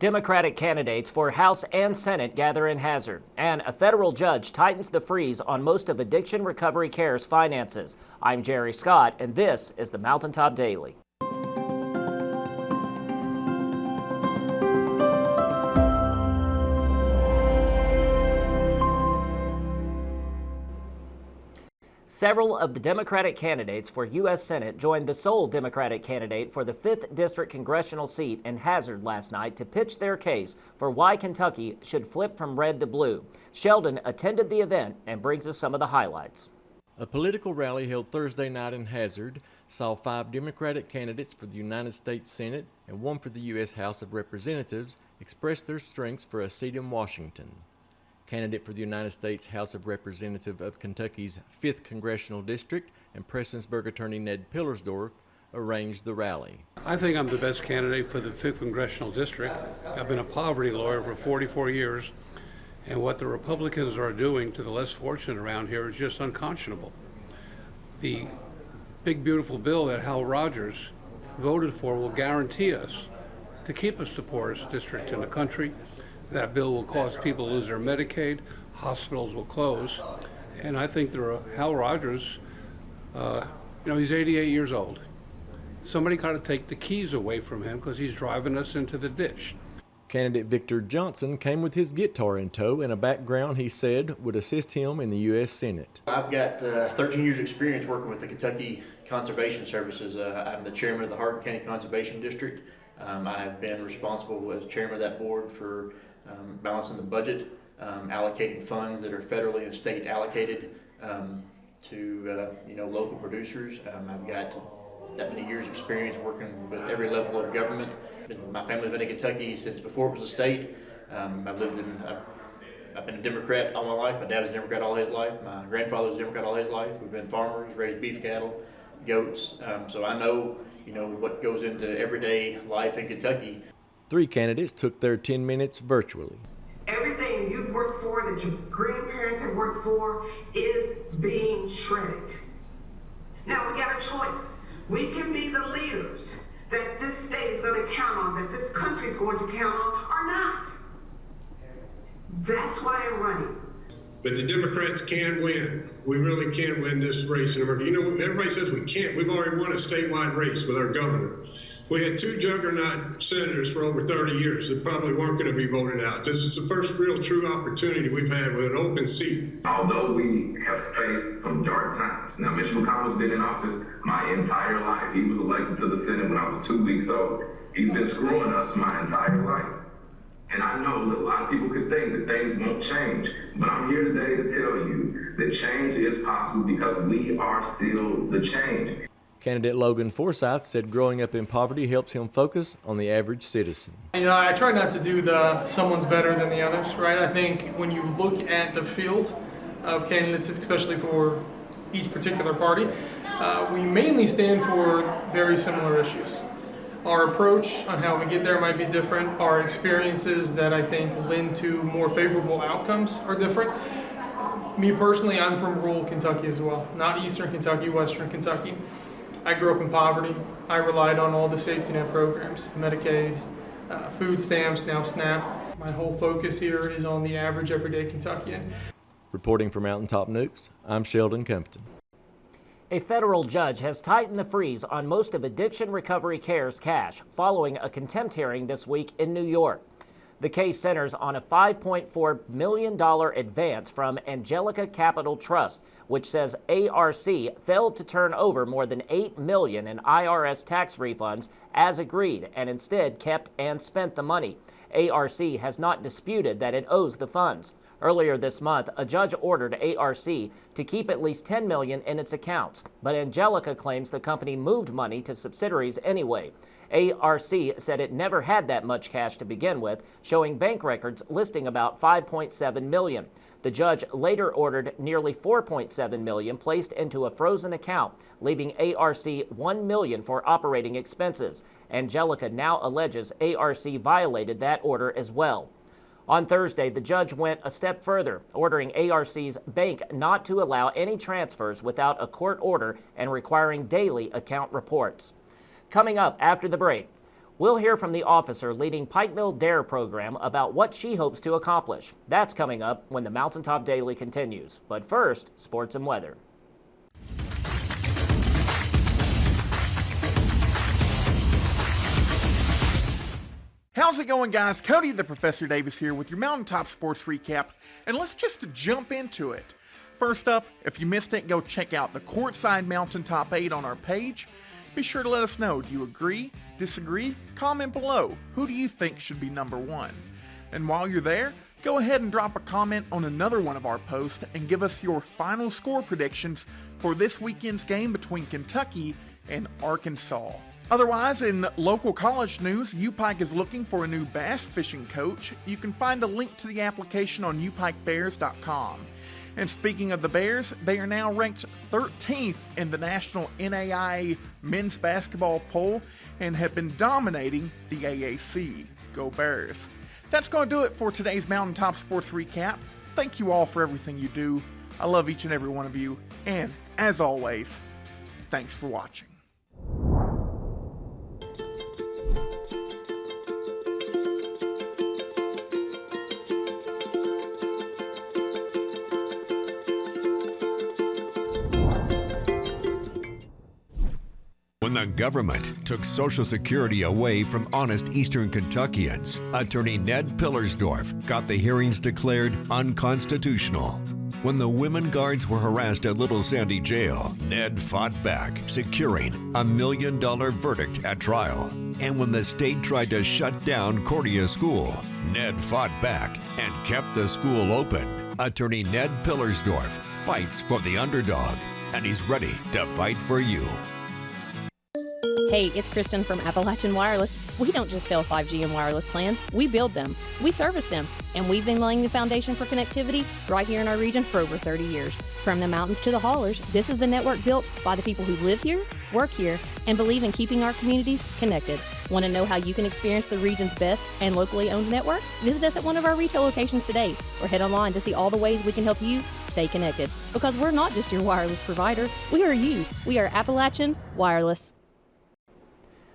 Democratic candidates for House and Senate gather in Hazard, and a federal judge tightens the freeze on most of Addiction Recovery Care's finances. I'm Jerry Scott, and this is the Mountaintop Daily. Several of the Democratic candidates for U.S. Senate joined the sole Democratic candidate for the 5th District congressional seat in Hazard last night to pitch their case for why Kentucky should flip from red to blue. Sheldon attended the event and brings us some of the highlights. A political rally held Thursday night in Hazard saw 5 Democratic candidates for the United States Senate and 1 for the U.S. House of Representatives express their strengths for a seat in Washington. Candidate for the United States House of Representatives of Kentucky's 5th Congressional District and Prestonsburg attorney Ned Pillersdorf arranged the rally. I think I'm the best candidate for the 5th Congressional District. I've been a poverty lawyer for 44 years, and what the Republicans are doing to the less fortunate around here is just unconscionable. The big, beautiful bill that Hal Rogers voted for will guarantee us to keep us the poorest district in the country. That bill will cause people to lose their Medicaid, hospitals will close, and I think Hal Rogers, he's 88 years old. Somebody got to take the keys away from him because he's driving us into the ditch. Candidate Victor Johnson came with his guitar in tow and a background he said would assist him in the U.S. Senate. I've got 13 years experience working with the Kentucky Conservation Services. I'm the chairman of the Hardin County Conservation District. I have been responsible as chairman of that board for balancing the budget, allocating funds that are federally and state allocated to local producers. I've got that many years experience working with every level of government. My family's been in Kentucky since before it was a state. I've been a Democrat all my life. My dad was a Democrat all his life. My grandfather was a Democrat all his life. We've been farmers, raised beef cattle, goats. So I know what goes into everyday life in Kentucky. 3 candidates took their 10 minutes virtually. Everything you've worked for, that your grandparents have worked for, is being shredded. Now we got a choice. We can be the leaders that this state is going to count on, that this country is going to count on, or not. That's why I'm running. But the Democrats can win. We really can win this race in America. Everybody says we can't. We've already won a statewide race with our governor. We had 2 juggernaut senators for over 30 years that probably weren't going to be voted out. This is the first real true opportunity we've had with an open seat. Although we have faced some dark times. Now, Mitch McConnell's been in office my entire life. He was elected to the Senate when I was 2 weeks old. He's been screwing us my entire life. And I know that a lot of people could think that things won't change, but I'm here today to tell you that change is possible because we are still the change. Candidate Logan Forsyth said growing up in poverty helps him focus on the average citizen. I try not to do the someone's better than the others, right? I think when you look at the field of candidates, especially for each particular party, we mainly stand for very similar issues. Our approach on how we get there might be different. Our experiences that I think lend to more favorable outcomes are different. Me personally, I'm from rural Kentucky as well, not Eastern Kentucky, Western Kentucky. I grew up in poverty. I relied on all the safety net programs, Medicaid, food stamps, now SNAP. My whole focus here is on the average everyday Kentuckian. Reporting for Mountaintop News, I'm Sheldon Compton. A federal judge has tightened the freeze on most of Addiction Recovery Care's cash following a contempt hearing this week in New York. The case centers on a $5.4 million advance from Angelica Capital Trust, which says ARC failed to turn over more than $8 million in IRS tax refunds as agreed and instead kept and spent the money. ARC has not disputed that it owes the funds. Earlier this month, a judge ordered ARC to keep at least $10 million in its accounts, but Angelica claims the company moved money to subsidiaries anyway. ARC said it never had that much cash to begin with, showing bank records listing about $5.7 million. The judge later ordered nearly $4.7 million placed into a frozen account, leaving ARC $1 million for operating expenses. Angelica now alleges ARC violated that order as well. On Thursday, the judge went a step further, ordering ARC's bank not to allow any transfers without a court order and requiring daily account reports. Coming up after the break, We'll hear from the officer leading Pikeville DARE program about what she hopes to accomplish. That's coming up when the Mountaintop Daily continues. But first, sports and weather. How's it going, guys? Cody the Professor Davis here with your Mountaintop Sports Recap, and let's just jump into it. First up, if you missed it, go check out the Courtside Mountaintop 8 on our page. Be sure to let us know, do you agree, disagree? Comment below. Who do you think should be number one? And while you're there, go ahead and drop a comment on another one of our posts and give us your final score predictions for this weekend's game between Kentucky and Arkansas. Otherwise, in local college news, UPike is looking for a new bass fishing coach. You can find a link to the application on upikebears.com. And speaking of the Bears, they are now ranked 13th in the national NAIA men's basketball poll and have been dominating the AAC. Go Bears. That's going to do it for today's Mountaintop Sports Recap. Thank you all for everything you do. I love each and every one of you. And as always, thanks for watching. When the government took Social Security away from honest Eastern Kentuckians, Attorney Ned Pillersdorf got the hearings declared unconstitutional. When the women guards were harassed at Little Sandy Jail, Ned fought back, securing a $1 million verdict at trial. And when the state tried to shut down Cordia School, Ned fought back and kept the school open. Attorney Ned Pillersdorf fights for the underdog, and he's ready to fight for you. Hey, it's Kristen from Appalachian Wireless. We don't just sell 5G and wireless plans, we build them, we service them, and we've been laying the foundation for connectivity right here in our region for over 30 years. From the mountains to the haulers, this is the network built by the people who live here, work here, and believe in keeping our communities connected. Want to know how you can experience the region's best and locally owned network? Visit us at one of our retail locations today, or head online to see all the ways we can help you stay connected. Because we're not just your wireless provider, we are you. We are Appalachian Wireless.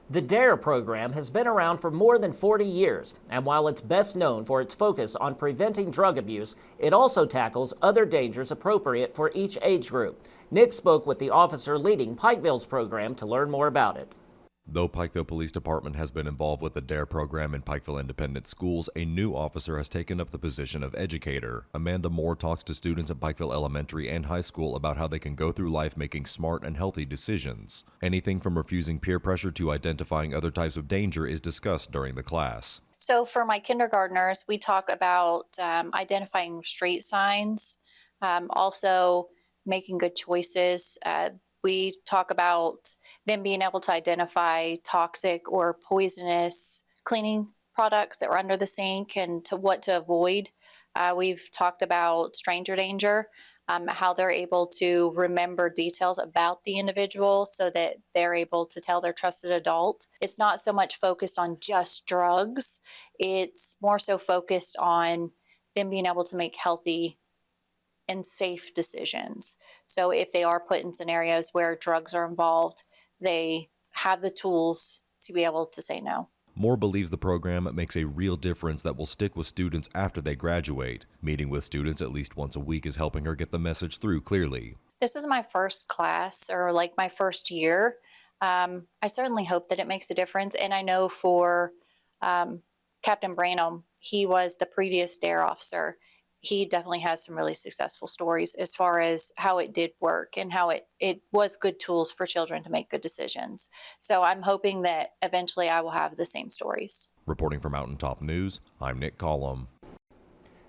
The DARE program has been around for more than 40 years, and while it's best known for its focus on preventing drug abuse, it also tackles other dangers appropriate for each age group. Nick spoke with the officer leading Pikeville's program to learn more about it. Though Pikeville Police Department has been involved with the DARE program in Pikeville Independent Schools, a new officer has taken up the position of educator. Amanda Moore talks to students at Pikeville Elementary and High School about how they can go through life making smart and healthy decisions. Anything from refusing peer pressure to identifying other types of danger is discussed during the class. So for my kindergartners, we talk about identifying street signs, also making good choices. We talk about them being able to identify toxic or poisonous cleaning products that were under the sink and to what to avoid. We've talked about stranger danger, how they're able to remember details about the individual so that they're able to tell their trusted adult. It's not so much focused on just drugs. It's more so focused on them being able to make healthy and safe decisions. So if they are put in scenarios where drugs are involved, they have the tools to be able to say no. Moore believes the program makes a real difference that will stick with students after they graduate. Meeting with students at least once a week is helping her get the message through clearly. This is my first class, or like my first year. I certainly hope that it makes a difference. And I know for Captain Branham, he was the previous DARE officer. He definitely has some really successful stories as far as how it did work and how it was good tools for children to make good decisions. So I'm hoping that eventually I will have the same stories. Reporting for Mountaintop News, I'm Nick Collum.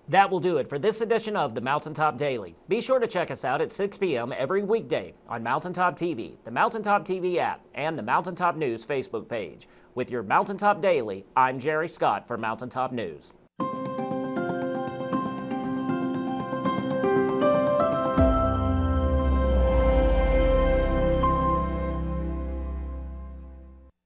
That will do it for this edition of the Mountaintop Daily. Be sure to check us out at 6 p.m. every weekday on Mountaintop TV, the Mountaintop TV app, and the Mountaintop News Facebook page. With your Mountaintop Daily, I'm Jerry Scott for Mountaintop News.